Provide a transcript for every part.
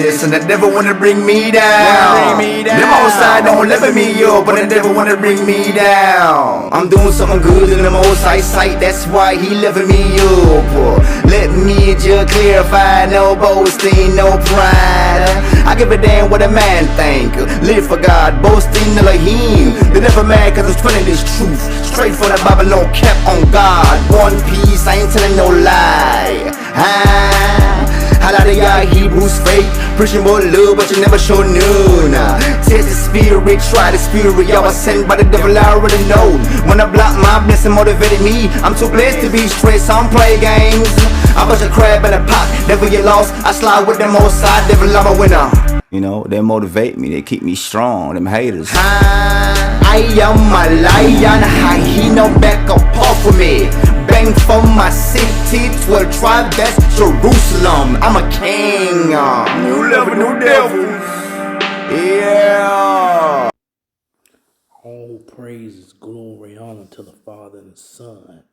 this, and the devil wanna bring me down. Them on side don't level me up, but the devil wanna bring me down. I'm doing something good in the most sight, that's why he level me up. Let me just clarify, no boasting, no pride. I give a damn what a man think. Live for God, boasting Elohim. They never mad cause I'm telling this truth. Straight for the Bible, no cap on God. One piece, I ain't telling no lie. A lot of y'all Hebrews fake, preaching more love, but you never show none. Test the spirit, try the spirit, y'all was sent by the devil, I already know. When I block my blessing motivated me, I'm too blessed to be stressed, I don't play games. I bust a crab in a pot, never get lost, I slide with them on side, devil, I'm a winner. You know, they motivate me, they keep me strong, them haters. I am a lion, I he no back up off of me. Bang for my city, 12 tribe, that's Jerusalem. I'm a king. New level, new devils. Yeah. All praises, glory, honor to the Father and the Son.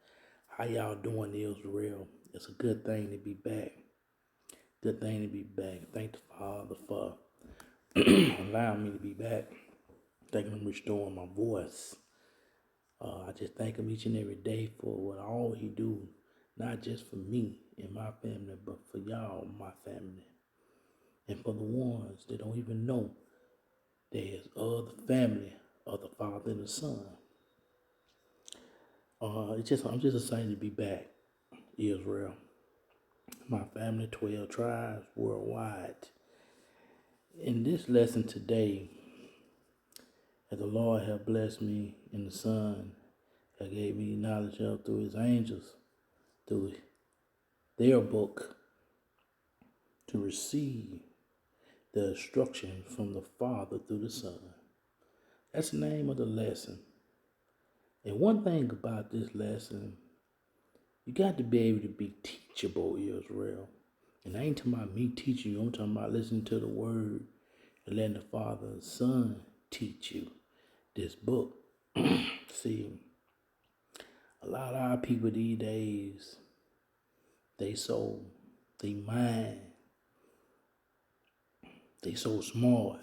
How y'all doing, Israel? It's a good thing to be back. Good thing to be back. Thank the Father for allowing me to be back. Thank him for restoring my voice. I just thank him each and every day for what all he do, not just for me and my family, but for y'all, my family. And for the ones that don't even know there's other family of the Father and the Son. I'm just excited to be back, Israel. My family, 12 tribes worldwide. In this lesson today, as the Lord have blessed me in the Son, that gave me knowledge of through his angels, through their book, to receive the instruction from the Father through the Son. That's the name of the lesson. And one thing about this lesson, you got to be able to be teachable, Israel. And I ain't talking about me teaching you, I'm talking about listening to the word and letting the Father and Son teach you this book. See, a lot of our people these days, they so smart,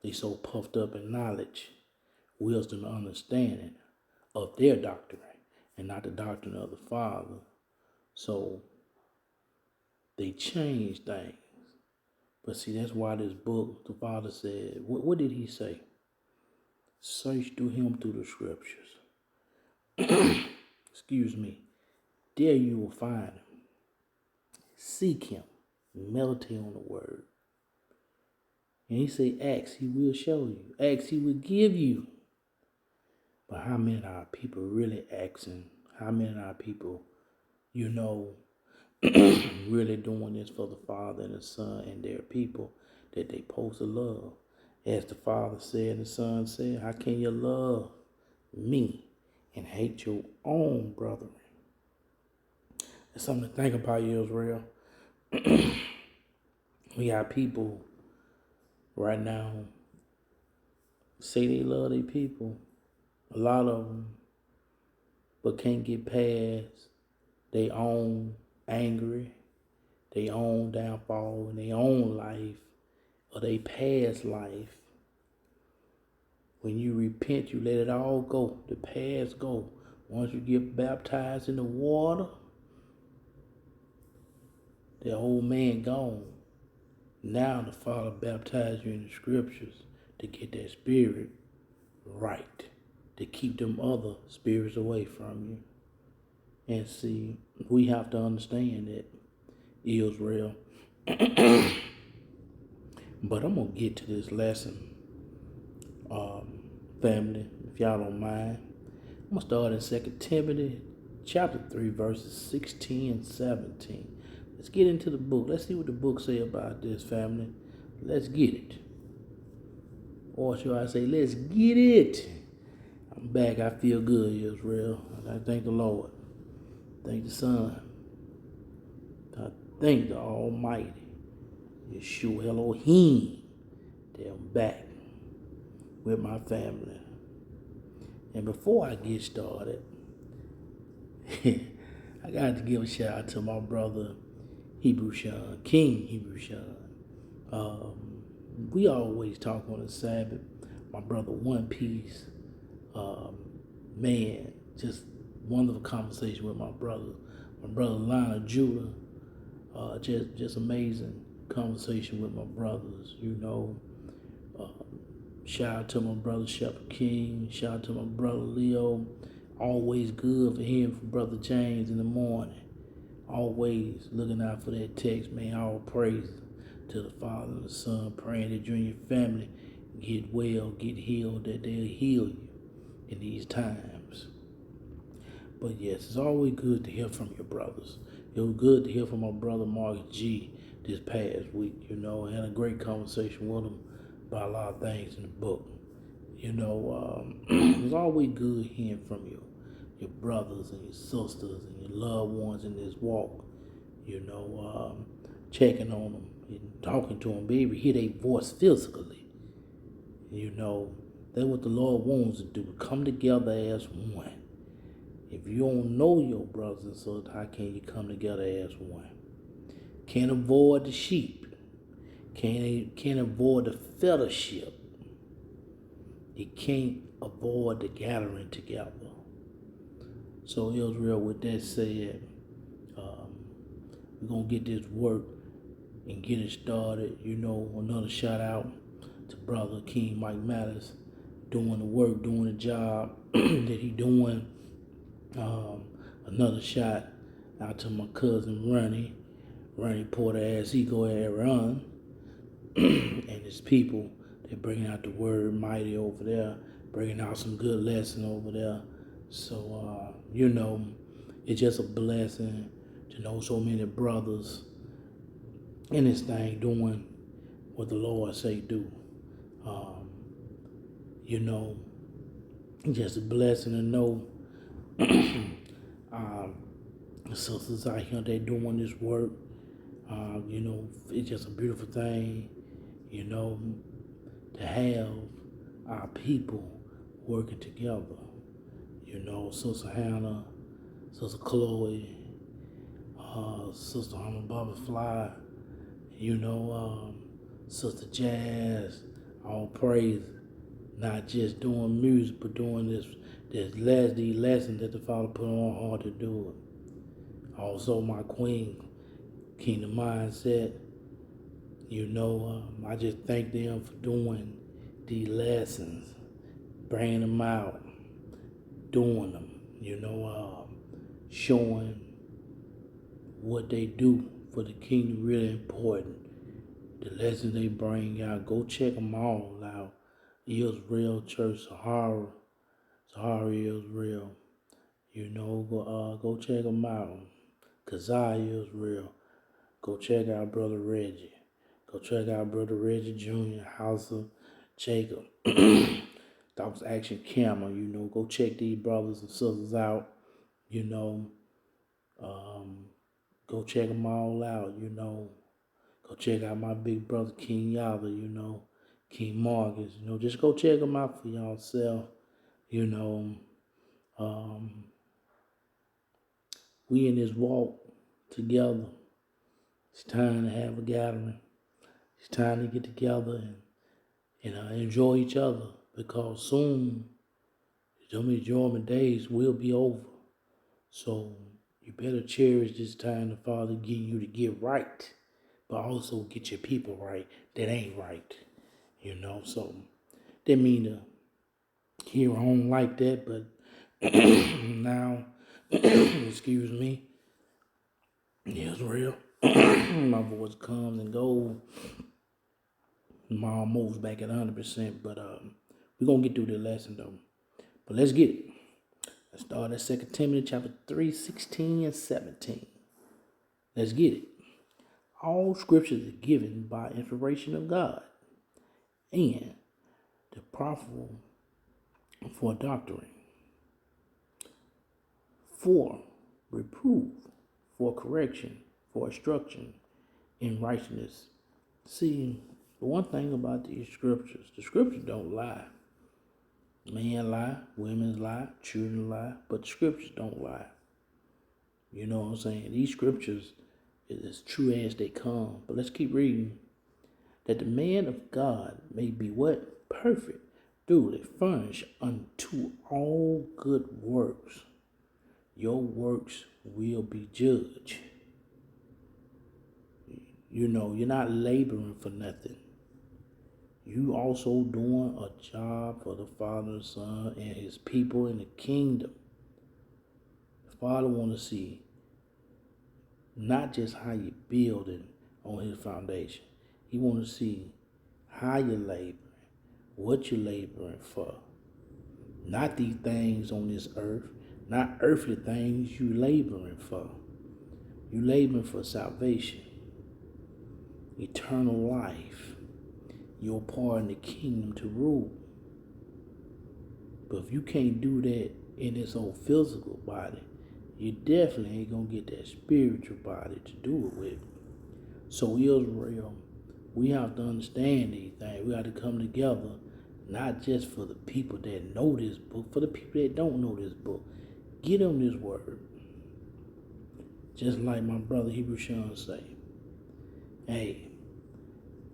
they so puffed up in knowledge, wisdom, and understanding of their doctrine and not the doctrine of the Father. So they change things. But see, that's why this book, the Father said, what did he say? Search through him through the scriptures. Excuse me. There you will find him. Seek him. Meditate on the word. And he say, ask, he will show you. Ask, he will give you. But how many of our people really asking? How many of our people, really doing this for the Father and the Son and their people that they supposed to love? As the Father said and the Son said, how can you love me and hate your own brethren? It's something to think about, Israel. We got people right now say they love their people, a lot of them, but can't get past their own angry, their own downfall in their own life or their past life. When you repent, you let it all go. The past go. Once you get baptized in the water, the old man gone. Now the Father baptized you in the scriptures to get that spirit right, to keep them other spirits away from you. And see, we have to understand that, Israel. But I'm going to get to this lesson, family, if y'all don't mind. I'm going to start in 2 Timothy chapter 3, verses 16 and 17. Let's get into the book. Let's see what the book say about this, family. Let's get it. Or should I say, let's get it. I'm back. I feel good, Israel. I thank the Lord. Thank the Son. I thank the Almighty, Yeshua Elohim, that I'm back with my family. And before I get started, I got to give a shout out to my brother, Hebrew Sean, King Hebrew Sean. We always talk on the Sabbath. My brother One Piece, man, just wonderful conversation with my brother. My brother Lionel Judah, just amazing conversation with my brothers. Shout out to my brother Shepherd King. Shout out to my brother Leo. Always good for hearing from Brother James in the morning. Always looking out for that text, man. All praise to the Father and the Son. Praying that you and your family get well, get healed, that they'll heal you in these times. But yes, it's always good to hear from your brothers. It was good to hear from my brother Marcus G this past week, I had a great conversation with him about a lot of things in the book. It's always good hearing from your brothers and your sisters and your loved ones in this walk. Checking on them and talking to them, be able to hear their voice physically. That's what the Lord wants to do. Come together as one. If you don't know your brothers and sisters, how can you come together as one? Can't avoid the sheep. Can't avoid the fellowship. You can't avoid the gathering together. So Israel, with that said, we're going to get this work and get it started. Another shout out to Brother King Mike Mattis, doing the work, doing the job that he doing. Another shout out to my cousin Ronnie Porter, as he go ahead and run, and his people. They're bringing out the word mighty over there, bringing out some good lesson over there. So, it's just a blessing to know so many brothers in this thing doing what the Lord say do. Just a blessing to know the sisters out here, they doing this work. It's just a beautiful thing, to have our people working together. Sister Hannah, Sister Chloe, Sister Harmon Butterfly, Sister Jazz, all praise, not just doing music, but doing these lessons that the Father put on our heart to do it. Also, my queen, Kingdom Mindset, I just thank them for doing these lessons, bringing them out, doing them, showing what they do for the kingdom, really important. The lessons they bring out, go check them all out. Israel Church, Sahara Israel. Go check them out. Kazai Israel. Go check out Brother Reggie. Go check out Brother Reggie Jr., House of Jacob. That was Action Camera, Go check these brothers and sisters out, Go check them all out, Go check out my big brother King Yava, King Marcus, just go check them out for yourself, We in this walk together. It's time to have a gathering. It's time to get together and enjoy each other, because soon some enjoyment days will be over. So you better cherish this time the Father getting you to get right, but also get your people right that ain't right. So didn't mean to hear on like that, but now, excuse me, Israel, my voice comes and goes. My almost back at 100%, but we're going to get through the lesson though. But let's get it. Let's start at 2 Timothy chapter 3, 16 and 17. Let's get it. All scriptures are given by inspiration of God and the profitable for doctrine, for reproof, for correction, for instruction in righteousness. See, the one thing about these scriptures, the scriptures don't lie. Men lie, women lie, children lie, but the scriptures don't lie. You know what I'm saying? These scriptures is as true as they come. But let's keep reading. that the man of God may be what? Perfect, duly furnished unto all good works. Your works will be judged. You know, you're not laboring for nothing. You also doing a job for the Father, the Son, and his people in the kingdom. The Father want to see not just how you're building on his foundation. He want to see how you're laboring, what you're laboring for. Not these things on this earth, not earthly things you laboring for. You laboring for salvation, eternal life, your part in the kingdom to rule. But if you can't do that in this old physical body, you definitely ain't gonna get that spiritual body to do it with. So Israel, we have to understand these things. We have to come together, not just for the people that know this book, for the people that don't know this book. Get them this word. Just like my brother Hebrew Sean say, hey,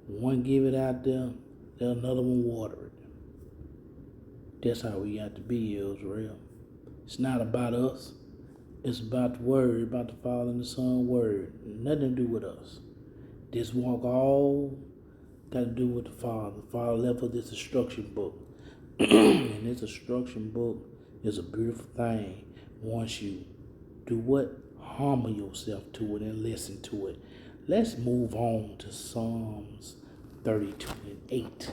one give it out there, there's another one water it. That's how we got to be, Israel. It's not about us. It's about the word, about the Father and the Son word. Nothing to do with us. This walk all got to do with the Father. The Father left us this instruction book. And this instruction book is a beautiful thing once you do what? Humble yourself to it and listen to it. Let's move on to Psalms 32 and 8.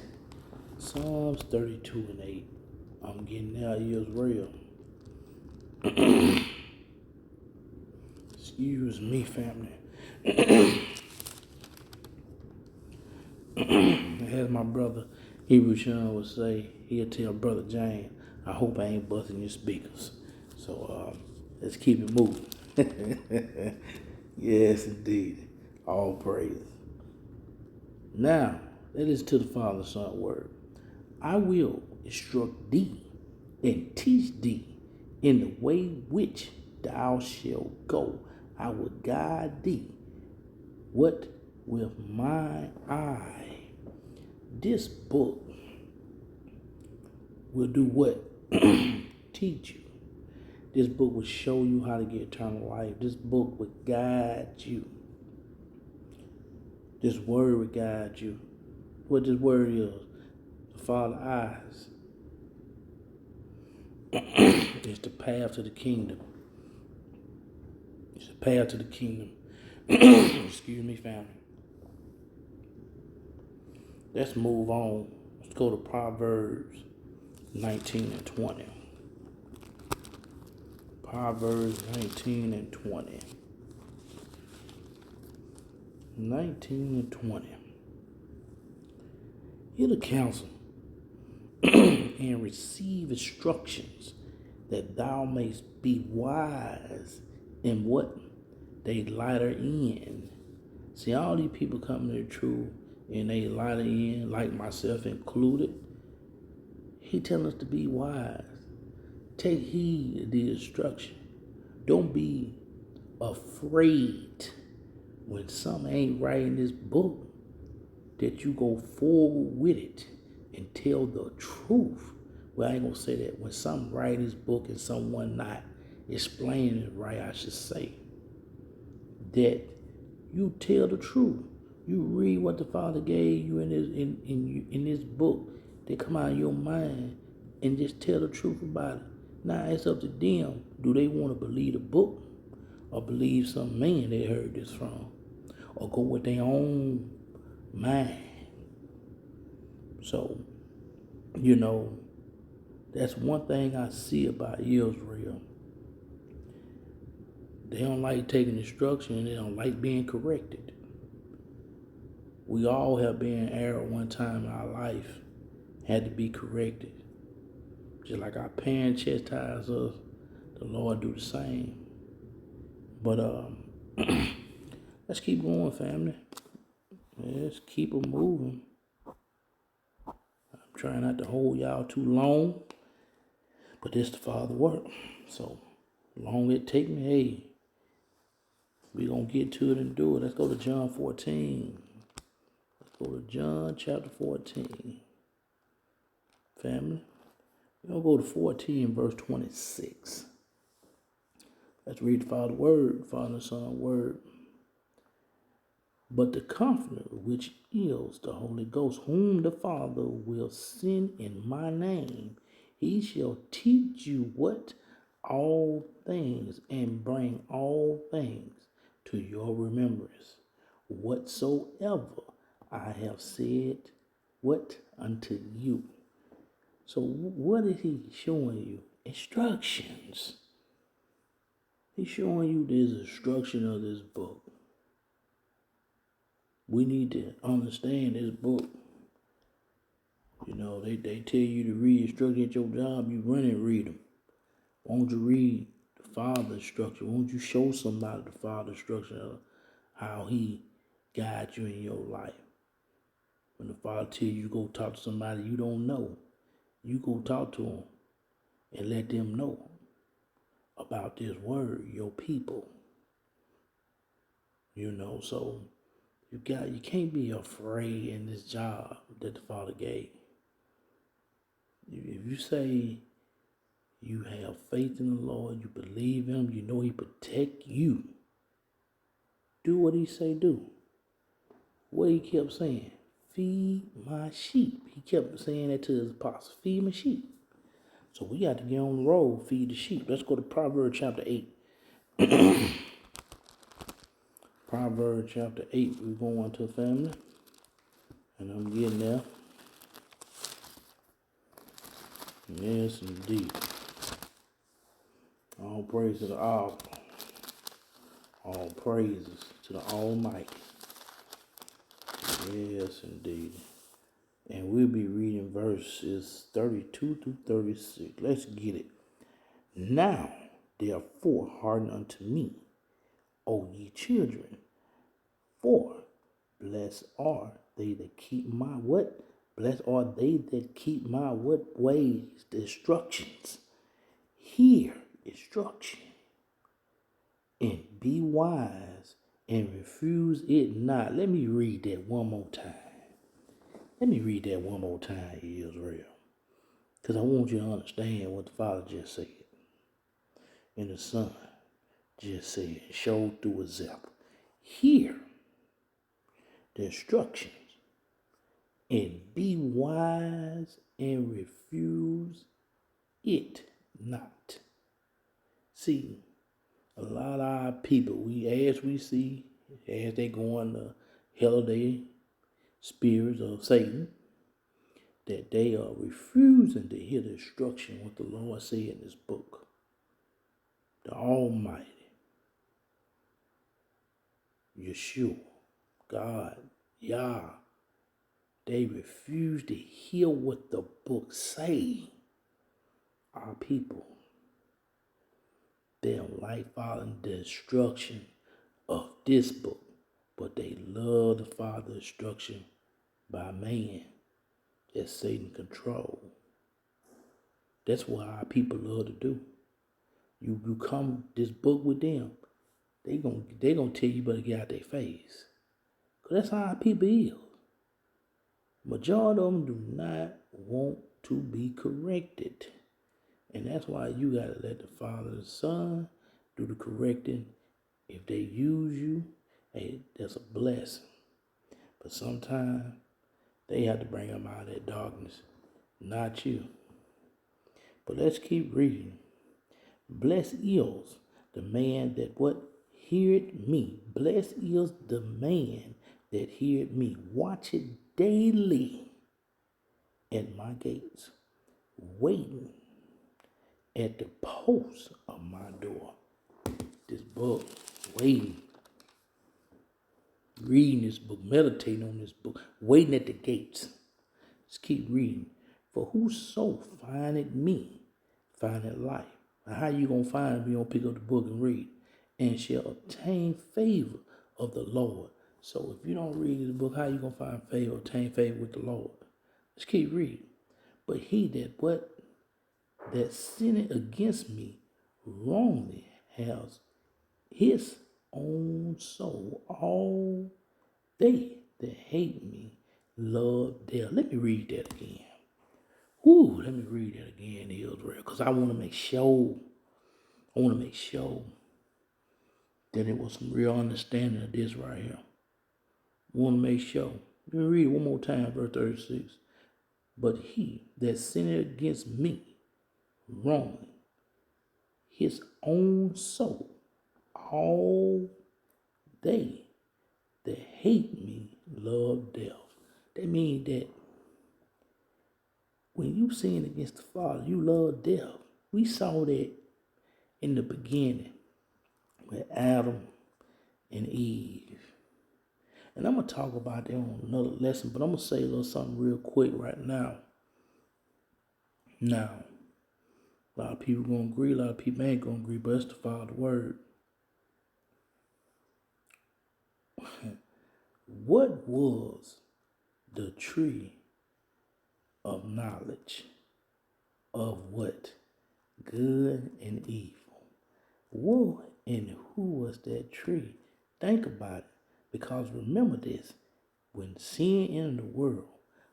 Psalms 32 and 8. I'm getting there, Israel. Excuse me, family. As my brother Hebrew Sean would say, he'll tell Brother James, I hope I ain't busting your speakers. So let's keep it moving. Yes, indeed. All praise. Now, that is to the Father, Son, word. I will instruct thee and teach thee in the way which thou shalt go. I will guide thee. What? With my eye. This book will do what? Teach you. This book will show you how to get eternal life. This book will guide you. This word will guide you. What this word is, the Father's eyes. It's the path to the kingdom. It's the path to the kingdom. Excuse me, family. Let's move on. Let's go to Proverbs 19 and 20. Proverbs 19 and 20. 19 and 20. Hear the counsel and receive instructions that thou mayst be wise in what they lighter in. See, all these people coming to the truth and they lighter in, like myself included. He telling us to be wise. Take heed of the instruction. Don't be afraid when something ain't right in this book, that you go forward with it and tell the truth. Well, I ain't gonna say that. When something right in this book and someone not explaining it right, I should say that you tell the truth. You read what the Father gave you in this book. They come out of your mind and just tell the truth about it. Now it's up to them. Do they want to believe the book or believe some man they heard this from, or go with their own mind? So, you know, that's one thing I see about Israel. They don't like taking instruction and they don't like being corrected. We all have been in error one time in our life, had to be corrected. Just like our parents chastise us, the Lord do the same. But let's keep going, family. Let's keep them moving. I'm trying not to hold y'all too long, but this the Father work. So long it take me, hey, we gonna get to it and do it. Let's go to John 14. Let's go to John chapter 14. Family. We're going to go to 14 verse 26. Let's read the Father word, Father and Son word. But the Comforter, which is the Holy Ghost, whom the Father will send in my name, he shall teach you what all things and bring all things to your remembrance, whatsoever I have said what unto you. So what is he showing you? Instructions. He's showing you this instruction of this book. We need to understand this book. You know, they tell you to read instructions at your job, you run and read them. Won't you read the Father's instruction? Won't you show somebody the Father's instruction of how he guides you in your life? When the Father tells you to go talk to somebody you don't know, you go talk to them and let them know about this word, your people. You know, so you can't be afraid in this job that the Father gave. If you say you have faith in the Lord, you believe him, you know he protect you, do what he say do. What he kept saying, feed my sheep. He kept saying that to his apostles, feed my sheep. So we got to get on the road, feed the sheep. Let's go to Proverbs chapter 8. Proverbs chapter 8, we're going to family. And I'm getting there. Yes, indeed. All praise to the Alpha. All praises to the Almighty. Yes, indeed. And we'll be reading verses 32 through 36. Let's get it. Now, therefore, hearken unto me, O ye children, for blessed are they that keep my what? Blessed are they that keep my what ways? The instructions. Hear instruction. And be wise and refuse it not. Let me read that one more time. Israel. Because I want you to understand what the Father just said. And the Son just said, showed through a example. Hear the instructions and be wise and refuse it not. See, a lot of our people, as we see, as they go on the holiday spirits of Satan, that they are refusing to hear the instruction what the Lord said in this book. The Almighty, Yeshua, God, Yah, they refuse to hear what the book say. Our people, they don't like following the instruction of this book, but they love to follow the instruction by man that Satan control. That's what our people love to do. You come this book with them, they gonna tell you better get out their face. Cause that's how our people is. Majority of them do not want to be corrected. And that's why you gotta let the Father and Son do the correcting. If they use you, hey, that's a blessing. But sometimes they have to bring them out of that darkness, not you. But let's keep reading. Blessed is the man that what? Heareth me. Blessed is the man that heareth me. Watch it daily at my gates, waiting at the post of my door. This book, waiting, reading this book, meditating on this book, waiting at the gates. Let's keep reading. For whoso findeth me, findeth life. Now, how you going to find it if you don't pick up the book and read? And shall obtain favor of the Lord. So if you don't read this book, how you going to find favor, obtain favor with the Lord? Let's keep reading. But he that what? That sinneth against me wrongly has his own soul. All they that hate me love death. Let me read that again. Ooh, let me read that again, Israel, because I want to make sure. I want to make sure that it was some real understanding of this right here. I want to make sure. Let me read it one more time, verse 36. But he that sinned against me, wrongly, his own soul, all they that hate me love death. That means that when you sin against the Father, you love death. We saw that in the beginning with Adam and Eve. And I'm going to talk about that on another lesson, but I'm going to say a little something real quick right now. Now, a lot of people going to agree, a lot of people ain't going to agree, but it's the Father's word. What was the tree of knowledge of what? Good and evil. What and who was that tree? Think about it. Because remember this, when sin entered the world,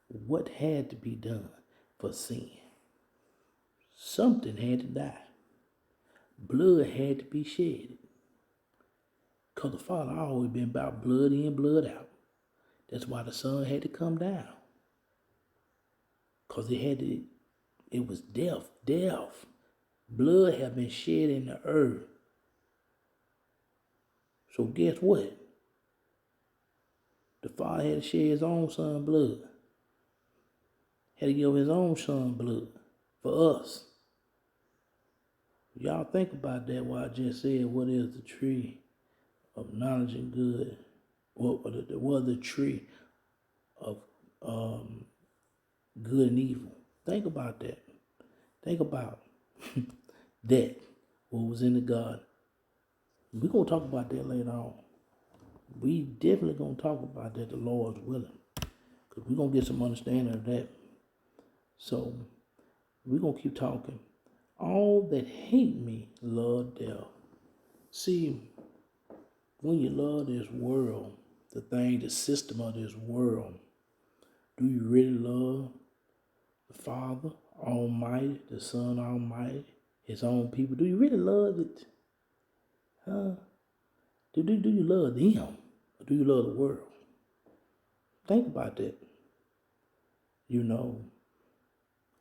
what had to be done for sin? Something had to die. Blood had to be shed. Because the Father always been about blood in, blood out. That's why the Son had to come down. Because it was death. Blood had been shed in the earth. So guess what? The Father had to shed his own Son blood. Had to give his own Son blood for us. Y'all think about that, what I just said. What is the tree of knowledge and good? What was the tree of good and evil? Think about that. Think about that, what was in the garden. We're going to talk about that later on. We definitely going to talk about that, the Lord's willing. Because we're going to get some understanding of that. So, we're going to keep talking. All that hate me love death. See, when you love this world, the system of this world, do you really love the Father Almighty, the Son Almighty, his own people? Do you really love it? Huh? Do you love them? Or do you love the world? Think about that. You know,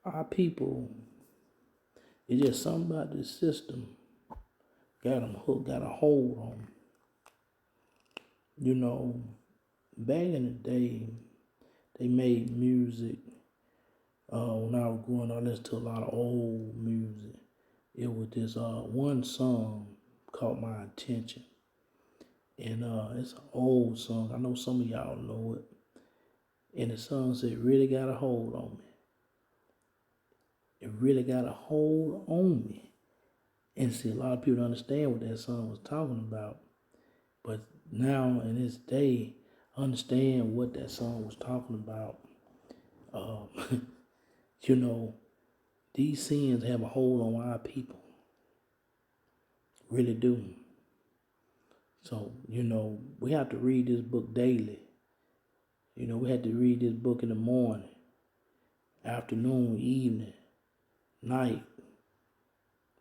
our people, it's just something about this system got them hooked, got a hold on them. You know, back in the day, they made music. When I was growing up, I listened to a lot of old music. It was this one song caught my attention. And it's an old song. I know some of y'all know it. And the song said, really got a hold on me. It really got a hold on me. And see, a lot of people don't understand what that song was talking about. But now, in this day, I understand what that song was talking about. You know, these sins have a hold on our people. Really do. So, you know, we have to read this book daily. You know, we have to read this book in the morning, afternoon, evening, night,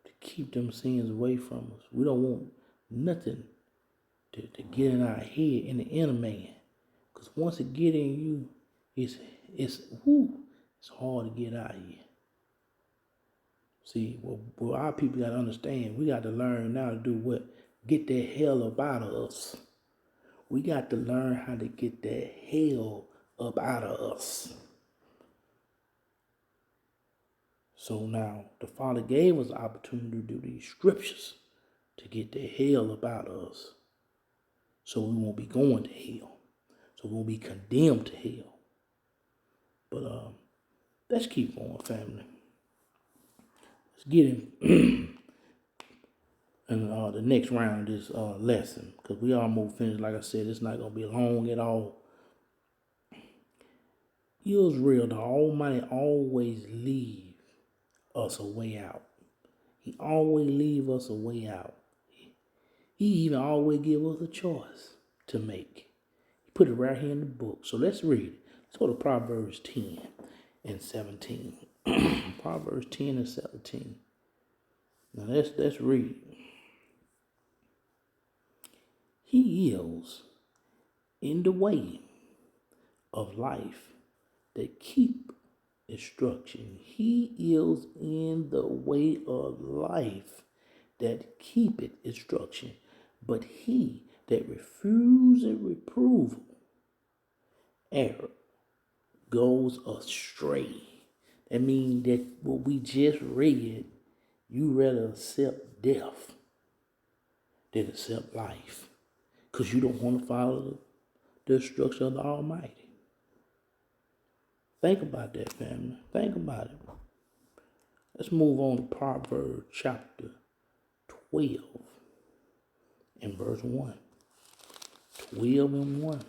to keep them sins away from us. We don't want nothing to get in our head, in the inner man. Because once it get in you, it's hard to get out of here. See, what our people got to understand, we got to learn now to do what? Get that hell up out of us. We got to learn how to get that hell up out of us. So now, the Father gave us the opportunity to do these scriptures to get the hell up out of us. So we won't be going to hell. So we won't be condemned to hell. But let's keep going, family. Let's get in the next round of this lesson, because we almost finished. Like I said, it's not going to be long at all. Israel, the Almighty, always leave us a way out. He always leave us a way out. He even always give us a choice to make. He put it right here in the book. So let's read it. Let's go to Proverbs 10 and 17. Proverbs 10 and 17. Now let's read. He is in the way of life that keep instruction. He is in the way of life that keepeth instruction. But he that refuseth reproof error goes astray. That means that what we just read, you rather accept death than accept life. Because you don't want to follow the instruction of the Almighty. Think about that, family. Think about it. Let's move on to Proverbs chapter 12 and verse 1. 12 and 1.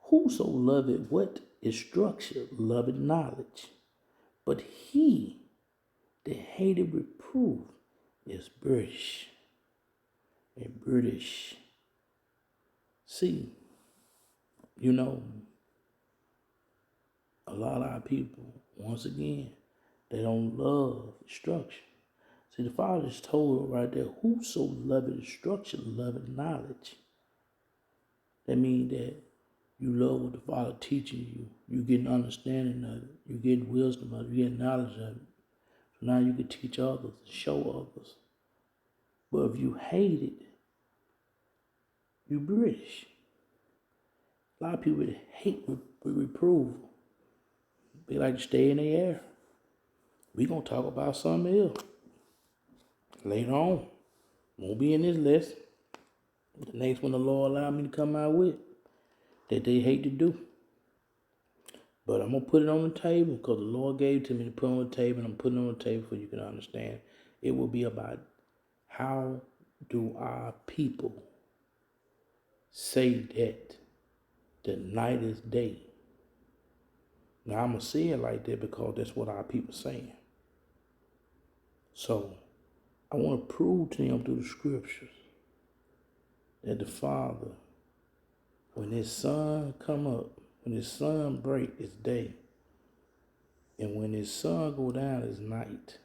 Whoso loveth what instruction loveth knowledge, but he that hateth reproof is British. And British. See, you know, a lot of our people, once again, they don't love instruction. See, the Father just told right there, whoso loveth instruction loveth knowledge. That means that you love what the Father teaching you. You getting understanding of it. You getting wisdom of it. You getting knowledge of it. So now you can teach others, show others. But if you hate it, you British. A lot of people that hate reproof. They like to stay in the air. We gonna talk about something else later on. Won't be in this lesson. The next one the Lord allowed me to come out with that they hate to do. But I'm going to put it on the table because the Lord gave it to me to put on the table, and I'm putting it on the table so you can understand. It will be about how do our people say that the night is day. Now, I'm going to say it like that because that's what our people are saying. So, I want to prove to them through the scriptures that the Father, when his sun come up, when his sun break, it's day. And when his sun go down, it's night.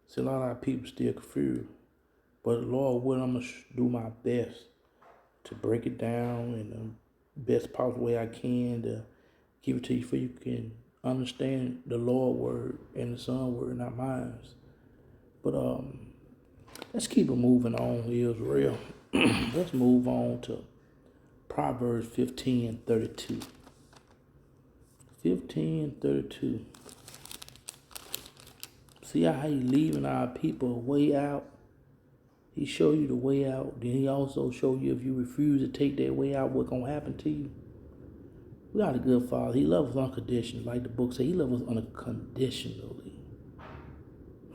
See, a lot of our people still confused. But the Lord will, I'm going to do my best to break it down in the best possible way I can to give it to you so you can understand the Lord word and the Son word, not mine. But let's keep it moving on, Israel. Let's move on to Proverbs 15 and 32. 15 and 32. See how he leaving our people a way out? He show you the way out. Then he also show you if you refuse to take that way out, what's going to happen to you. We got a good Father. He loves us unconditionally. Like the book says, he loves us unconditionally.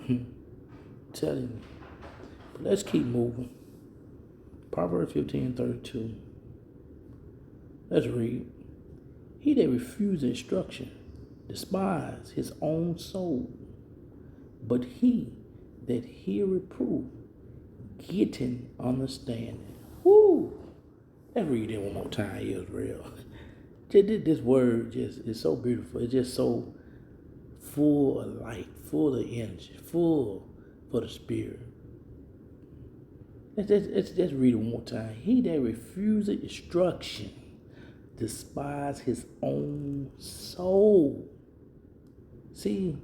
I'm telling you. But let's keep moving. Proverbs 15 and 32. Let's read. He that refuses instruction despise his own soul, but he that hear reproof getting understanding. Woo! Let's read it one more time, Israel. This word just is so beautiful. It's just so full of light, full of energy, full for the spirit. Let's read it one more time. He that refuses instruction despise his own soul. See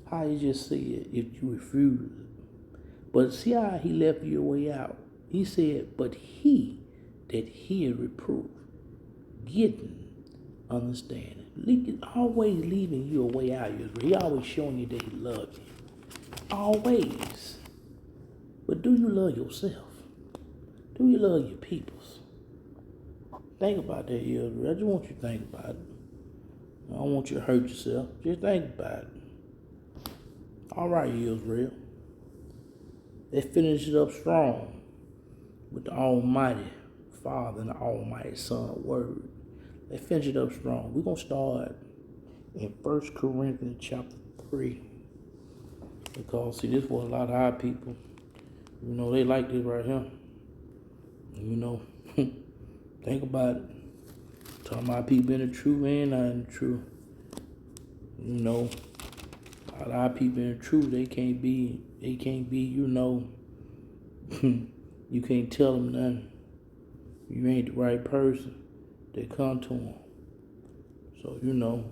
how you just see it if you refuse it. But see how he left you a way out. He said, but he that hear reproof, getting understanding. Always leaving you a way out. He always showing you that he loves you. Always. But do you love yourself? Do you love your peoples? Think about that, Israel. I just want you to think about it. I don't want you to hurt yourself. Just think about it. All right, Israel. Let's finish it up strong with the Almighty Father and the Almighty Son word. Let's finish it up strong. We're going to start in 1 Corinthians chapter 3. Because, see, this is what a lot of our people, they like this right here. Think about it. Talking about people in the truth and not in the truth. You know, a lot of people in the truth, they can't be, you know, you can't tell them nothing. You ain't the right person. They come to them. So, you know,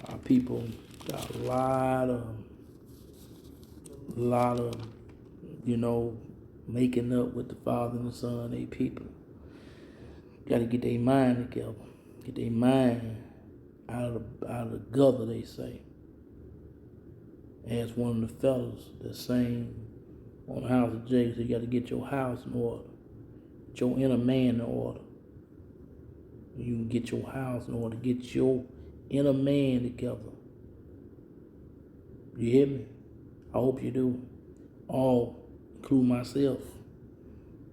our people got a lot of, you know, making up with the Father and the Son, they people. Got to get their mind together. Get their mind out of the gutter, they say. As one of the fellas that sang on the House of Jacob, you got to get your house in order. Get your inner man in order. You can get your house in order. Get your inner man together. You hear me? I hope you do. All, include myself,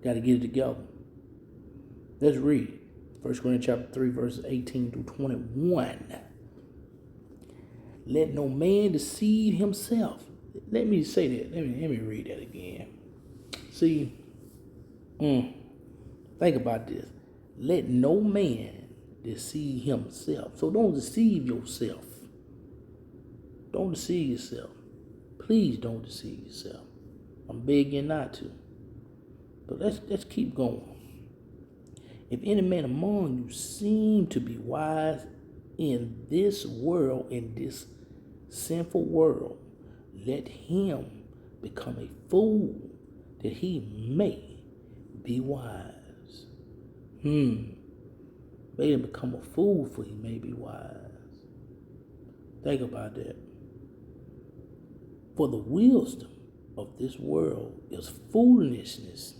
got to get it together. Let's read 1 Corinthians chapter 3, verses 18 through 21. Let no man deceive himself. Let me say that. Let me read that again. See, think about this. Let no man deceive himself. So don't deceive yourself. Don't deceive yourself. Please don't deceive yourself. I'm begging not to. But let's keep going. If any man among you seem to be wise in this world, in this sinful world, let him become a fool that he may be wise. Let him become a fool for he may be wise. Think about that. For the wisdom of this world is foolishness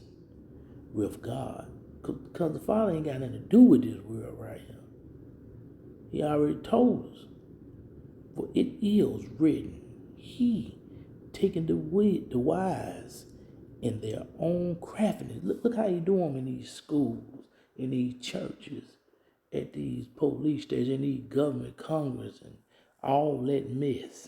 with God. Because the Father ain't got nothing to do with this world right here. He already told us. For it is written, he taking the wise in their own craftiness. Look how you do them in these schools, in these churches, at these police stations, in these government, Congress, and all that mess.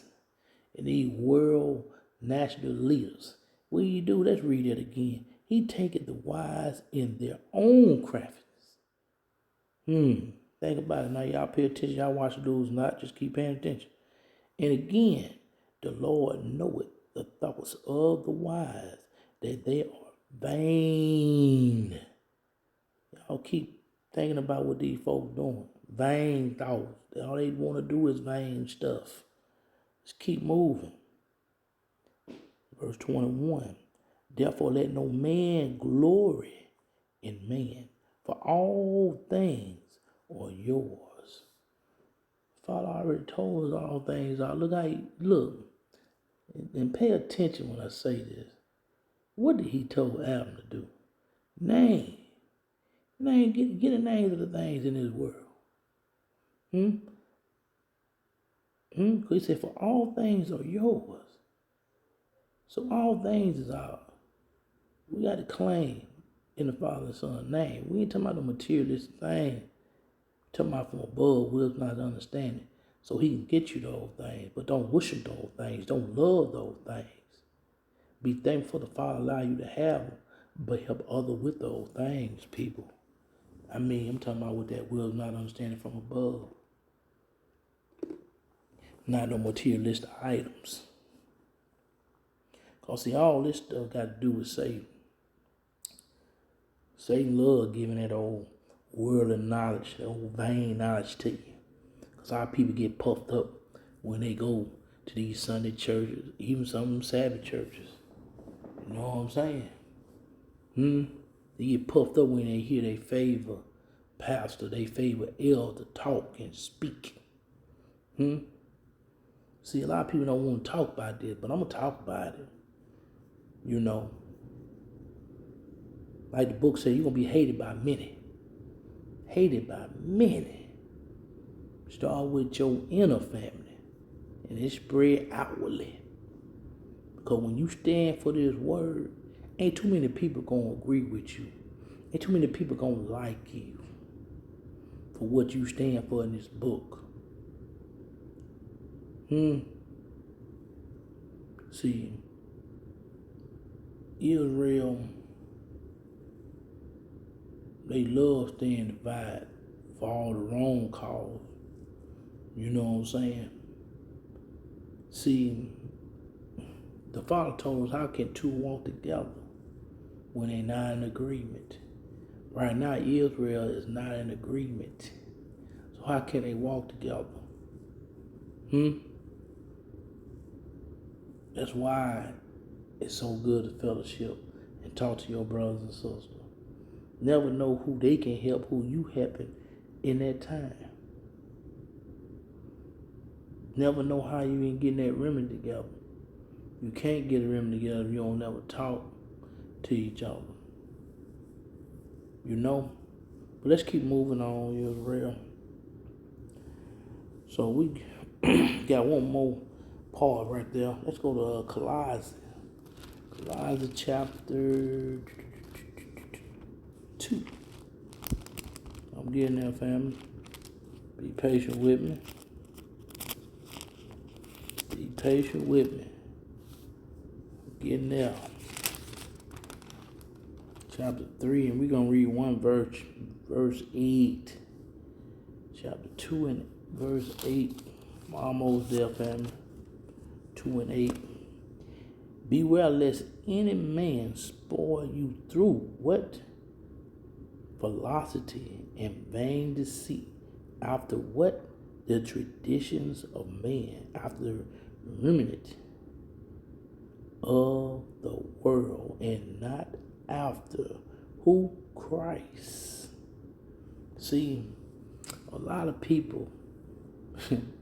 And these world national leaders. What do you do? Let's read it again. He taketh the wise in their own craftiness. Think about it. Now y'all pay attention. Y'all watch the news, not just keep paying attention. And again, the Lord knoweth the thoughts of the wise, that they are vain. Y'all keep thinking about what these folks doing. Vain thoughts. All they want to do is vain stuff. Just keep moving. Verse 21. Therefore let no man glory in man, for all things are yours. Father already told us all things are. Look, and pay attention when I say this. What did he told Adam to do? Name. Get the names of the things in this world. Because he said, for all things are yours. So all things is ours. We got to claim in the Father and Son's name. We ain't talking about the materialistic thing. We're talking about from above, wisdom, not understanding. So he can get you those things. But don't worship those things. Don't love those things. Be thankful the Father allow you to have them, but help others with those things, people. I'm talking about with that wisdom, not understanding from above. Not no materialistic items. Because see, all this stuff got to do with Satan. Satan loves giving that old worldly knowledge, that old vain knowledge to you. Because our people get puffed up when they go to these Sunday churches, even some of them Sabbath churches. You know what I'm saying? They get puffed up when they hear they favor pastor, they favor elder talk and speak. See, a lot of people don't want to talk about this, but I'm going to talk about it. You know, like the book says, you're going to be hated by many. Hated by many. Start with your inner family, and it spread outwardly. Because when you stand for this word, ain't too many people going to agree with you. Ain't too many people going to like you for what you stand for in this book. See, They love staying divided for all the wrong cause. You know what I'm saying? See, the Father told us, how can two walk together when they're not in agreement? Right now, Israel is not in agreement. So how can they walk together? That's why it's so good to fellowship and talk to your brothers and sisters. Never know who they can help, who you helping in that time. Never know how you ain't getting that remedy together. You can't get a remedy together if you don't never talk to each other. You know? But let's keep moving on, Israel. So we got one more part right there. Let's go to Colossians. Colossians chapter 2. I'm getting there, family. Be patient with me. Be patient with me. Getting there. Chapter 3, and we're going to read one verse, verse 8. Chapter 2 and verse 8. I'm almost there, family. 2 and 8. Beware lest any man spoil you through what? Philosophy and vain deceit. After what? The traditions of man. After the remnant of the world, and not after who? Christ. See, a lot of people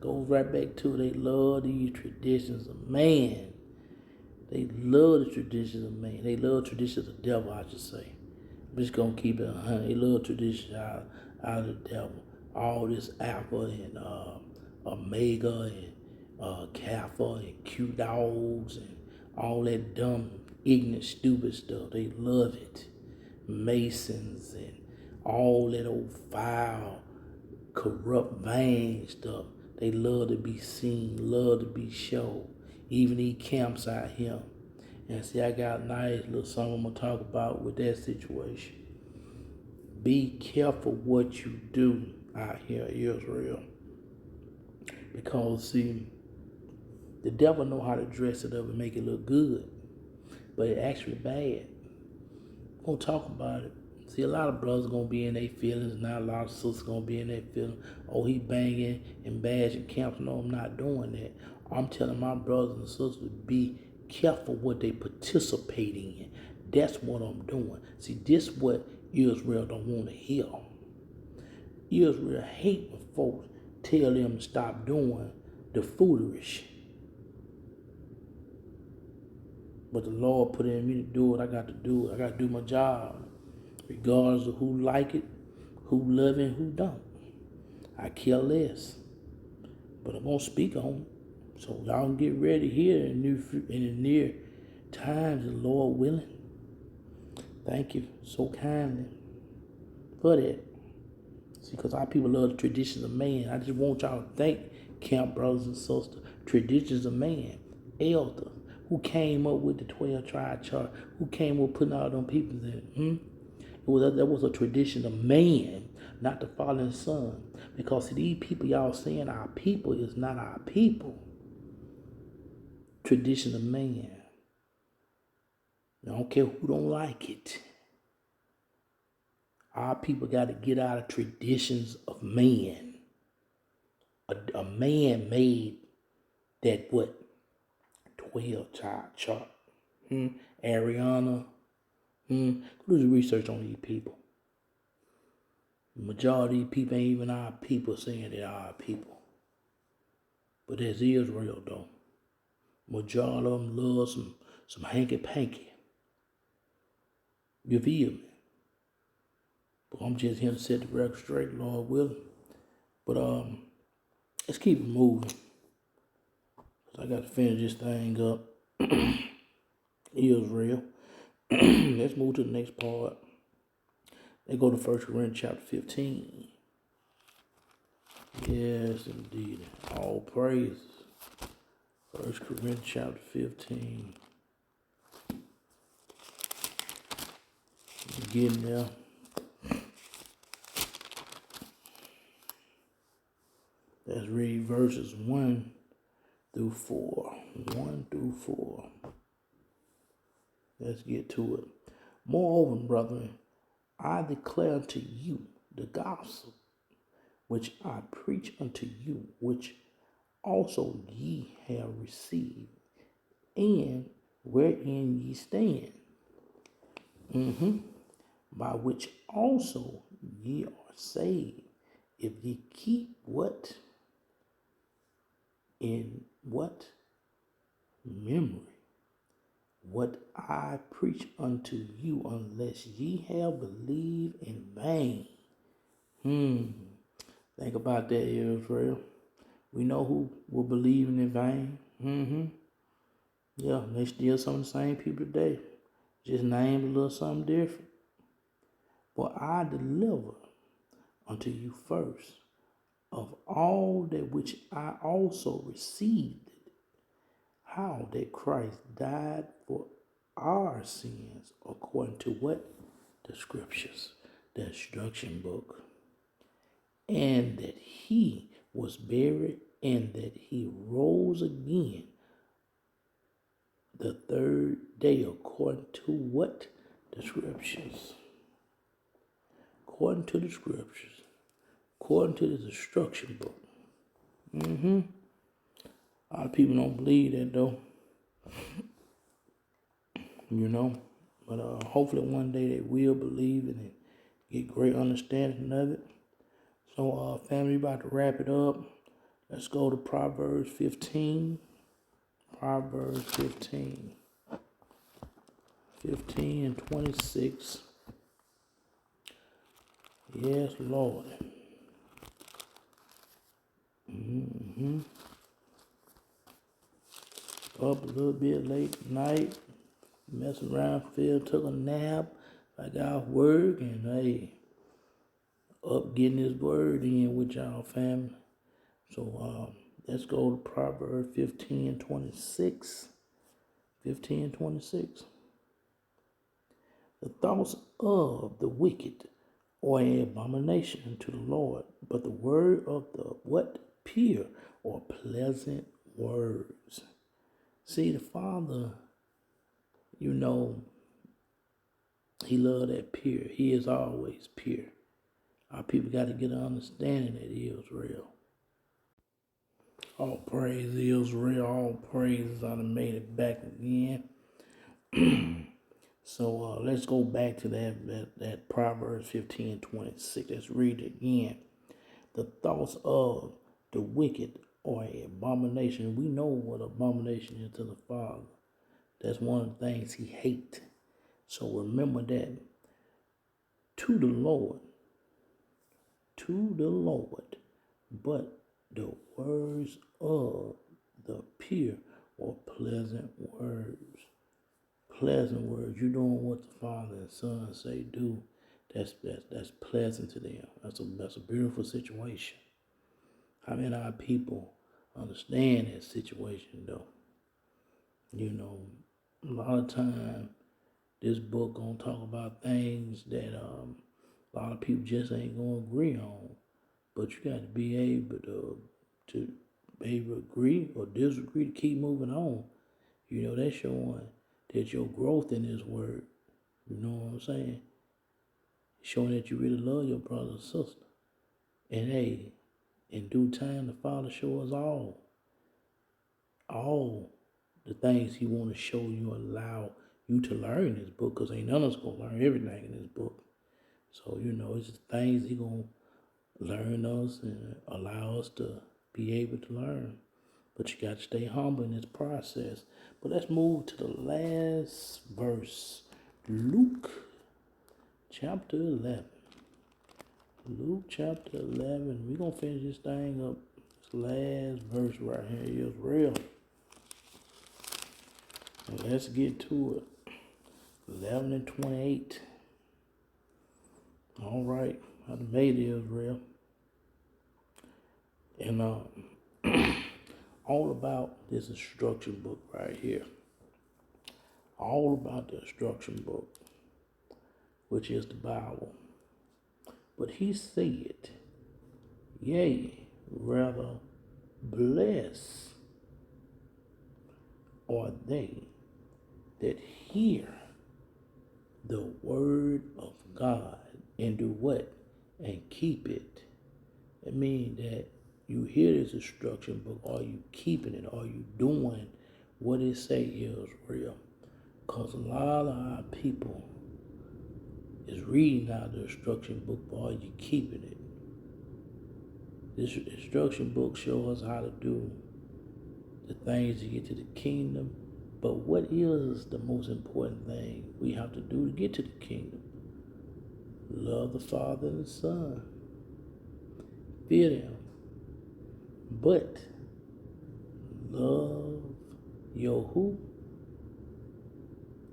goes right back to they love these traditions of man. They love the traditions of man. They love traditions of the devil, I should say. I'm just gonna keep it 100. They love traditions out of the devil. All this Alpha and Omega and Kappa and Q dogs and all that dumb, ignorant, stupid stuff. They love it. Masons and all that old foul, corrupt, vain stuff. They love to be seen, love to be shown. Even these camps out here. And see, I got a nice little something I'm going to talk about with that situation. Be careful what you do out here, Israel. Because, see, the devil know how to dress it up and make it look good. But it's actually bad. I'm going to talk about it. See, a lot of brothers going to be in their feelings. Not a lot of sisters going to be in their feelings. Oh, he banging and bashing camps. No, I'm not doing that. I'm telling my brothers and sisters to be careful what they participating in. That's what I'm doing. See, this is what Israel don't want to hear. Israel hate when folks tell them to stop doing the foolish. But the Lord put in me to do it. I got to do it. I got to do my job. Regardless of who like it, who love it, who don't. I care less. But I'm going to speak on it. So y'all can get ready here in the near times, the Lord willing. Thank you so kindly for that. See, because our people love the traditions of man. I just want y'all to thank camp brothers and sisters. Traditions of man. Elders. Who came up with the 12 tribe chart? Who came up putting all them people in? That was a tradition of man, not the fallen son. Because see, these people y'all saying our people is not our people. Tradition of man. I don't care who don't like it. Our people got to get out of traditions of man. A man made that what? 12 tribe chart. Ariana. Do the research on these people. The majority of these people ain't even our people saying they're our people. But there's Israel though. Majority of them love some hanky-panky. You feel me? But I'm just here to set the record straight, Lord willing. But let's keep it moving. I got to finish this thing up. Israel. Let's move to the next part. Let's go to 1 Corinthians chapter 15. Yes, indeed. All praise. 1 Corinthians chapter 15. Getting there. Let's read verses 1 through 4. 1 through 4. Let's get to it. Moreover, brethren, I declare unto you the gospel which I preach unto you, which also ye have received, and wherein ye stand, by which also ye are saved, if ye keep what? In what? Memory. What I preach unto you, unless ye have believed in vain. Think about that, Israel. We know who will believe in vain. Yeah, they still some of the same people today. Just named a little something different. For I deliver unto you first of all that which I also received, how that Christ died for our sins according to what? The scriptures, the instruction book. And that he was buried, and that he rose again the third day according to what? The scriptures. According to the scriptures. According to the instruction book. A lot of people don't believe that though. But hopefully one day they will believe it and get great understanding of it. So family, about to wrap it up. Let's go to Proverbs 15. Proverbs 15. 15 and 26. Yes, Lord. Up a little bit late at night. Messing around, took a nap. I got off work and hey, up getting this word in with y'all family. So let's go to Proverbs 15 and 26. 15 and 26. The thoughts of the wicked are an abomination to the Lord, but the word of the what? Pure or pleasant words. See, the Father, he loved that pure. He is always pure. Our people got to get an understanding that he is real. All praise Israel. All praises. I done made it back again. So let's go back to that Proverbs 15:26. Let's read it again. The thoughts of the wicked are an abomination. We know what abomination is to the Father. That's one of the things he hates. So remember that. To the Lord. But the words of the pure or pleasant words. Pleasant words. You're doing what the Father and Son say do. That's pleasant to them. That's a beautiful situation. How many of our people understand that situation though? A lot of time this book gonna talk about things that a lot of people just ain't gonna agree on. But you got to be able to agree or disagree to keep moving on. That's showing that your growth in this word. You know what I'm saying? Showing that you really love your brother and sister. And hey, in due time, the Father show us all the things he want to show you, allow you to learn in this book, because ain't none of us going to learn everything in this book. So, it's the things he going to learn us and allow us to be able to learn. But you got to stay humble in this process. But let's move to the last verse. Luke chapter 11. Luke chapter 11. We're going to finish this thing up. This last verse right here is real. And let's get to it. 11 and 28. All right. I made it, Israel. And all about this instruction book right here. All about the instruction book, which is the Bible. But he said, yea, Rather, blessed are they that hear the word of God and do what? And keep it. It means that you hear this instruction book, are you keeping it? Are you doing what it say is real? Because a lot of our people is reading out the instruction book, but are you keeping it? This instruction book shows us how to do the things to get to the kingdom. But what is the most important thing we have to do to get to the kingdom? Love the Father and the Son. Fear them. But love your who?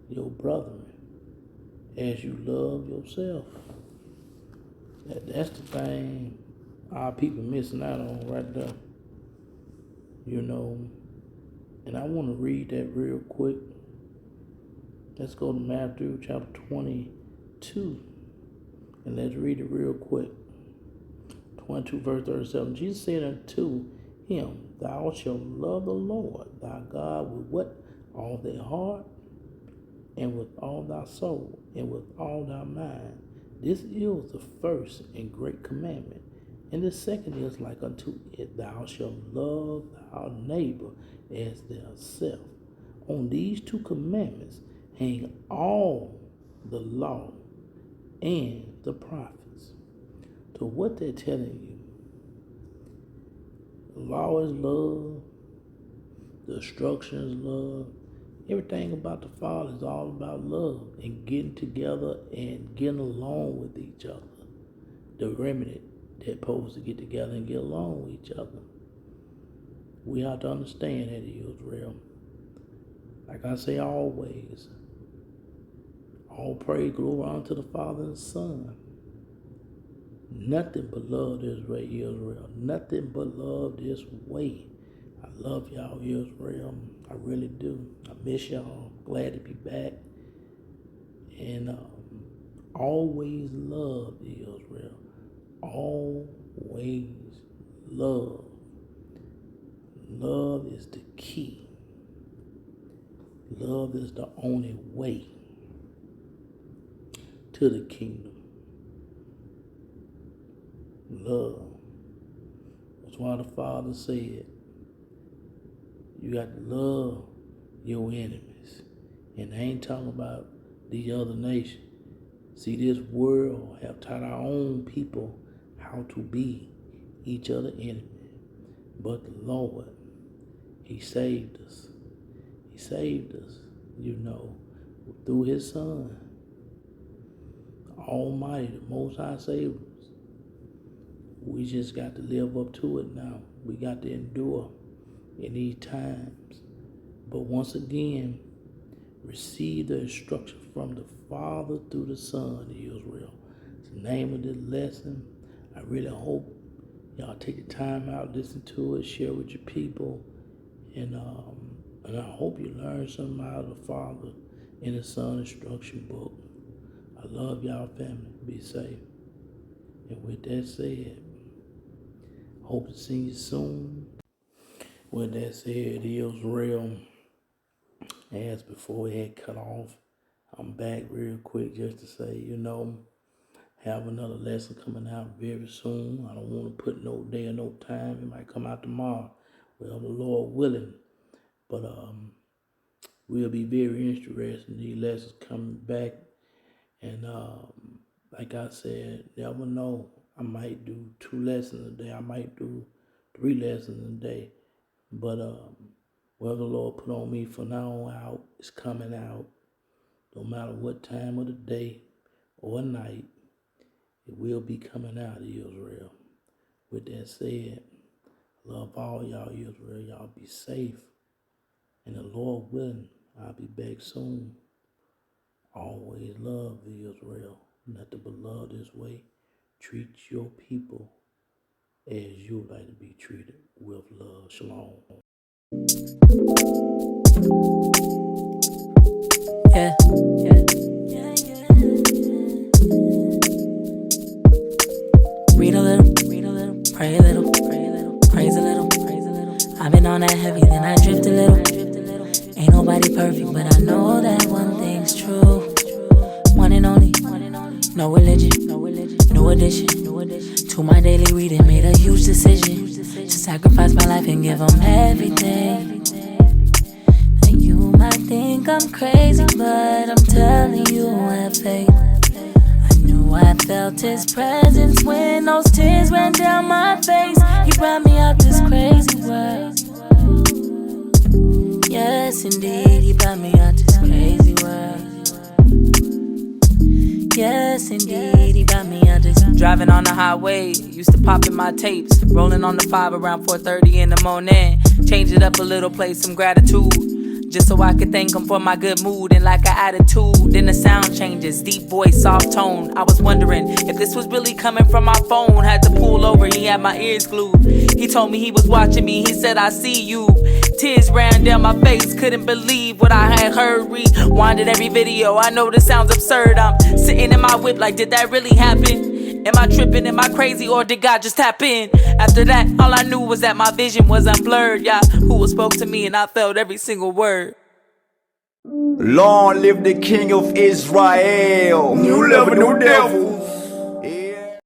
Your brethren as you love yourself. That's the thing our people missing out on right there. You know, and I want to read that real quick. Let's go to Matthew chapter 22. And let's read it real quick. 22 verse 37. Jesus said unto him, thou shalt love the Lord thy God with what? All thy heart, and with all thy soul, and with all thy mind. This is the first and great commandment. And the second is like unto it, thou shalt love thy neighbor as thyself. On these two commandments hang all the law and the prophets. So what they're telling you, the law is love, the instruction is love. Everything about the Father is all about love and getting together and getting along with each other. The remnant that's supposed to get together and get along with each other. We have to understand that it is real. Like I say always, all praise, glory unto the Father and the Son. Nothing but love this way, Israel. Nothing but love this way. I love y'all, Israel. I really do. I miss y'all. Glad to be back. And always love Israel. Always love. Love is the key. Love is the only way to the kingdom. Love. That's why the Father said, you got to love your enemies. And I ain't talking about the other nations. See, this world have taught our own people how to be each other's enemy. But the Lord, He saved us. He saved us, you know, through His Son. Almighty, the Most High saved us. We just got to live up to it now. We got to endure in these times. But once again, receive the instruction from the Father through the Son, Israel. It's the name of this lesson. I really hope y'all take the time out, listen to it, share with your people. And I hope you learn something out of the Father in the Son instruction book. I love y'all, family. Be safe. And with that said, hope to see you soon. With that said, Israel, as before it had cut off, I'm back real quick just to say, you know, have another lesson coming out very soon. I don't want to put no day or no time. It might come out tomorrow. Well, the Lord willing. But we'll be very interested in these lessons coming back. And like I said, never know. I might do 2 lessons a day. I might do 3 lessons a day. But whatever the Lord put on me from now on out is coming out. No matter what time of the day or night, it will be coming out, Israel. With that said, love all y'all, Israel. Y'all be safe. And the Lord willing, I'll be back soon. Always love Israel. Nothing but love this way. Treat your people as you like to be treated with love. Shalom. Yeah. Read a little, pray a little, perfect, but I know that one thing's true. One and only, no religion, no addition. To my daily reading, made a huge decision to sacrifice my life and give them everything. Now you might think I'm crazy, but I'm telling you, have faith. I knew I felt his presence when those tears ran down my face. He brought me out this crazy world. Yes, indeed, he brought me out this crazy world. Yes, indeed, he brought me out this. Driving on the highway, used to pop in my tapes. Rolling on the 5 around 4:30 in the morning. Change it up a little, play some gratitude. Just so I could thank him for my good mood and like an attitude. Then the sound changes, deep voice, soft tone. I was wondering if this was really coming from my phone. Had to pull over, he had my ears glued. He told me he was watching me, he said, I see you. Tears ran down my face, couldn't believe what I had heard. Rewinded every video, I know this sounds absurd. I'm sitting in my whip like, did that really happen? Am I tripping, am I crazy, or did God just tap in? After that, all I knew was that my vision was unblurred. Yeah, who spoke to me and I felt every single word. Long live the King of Israel. New level, new devil.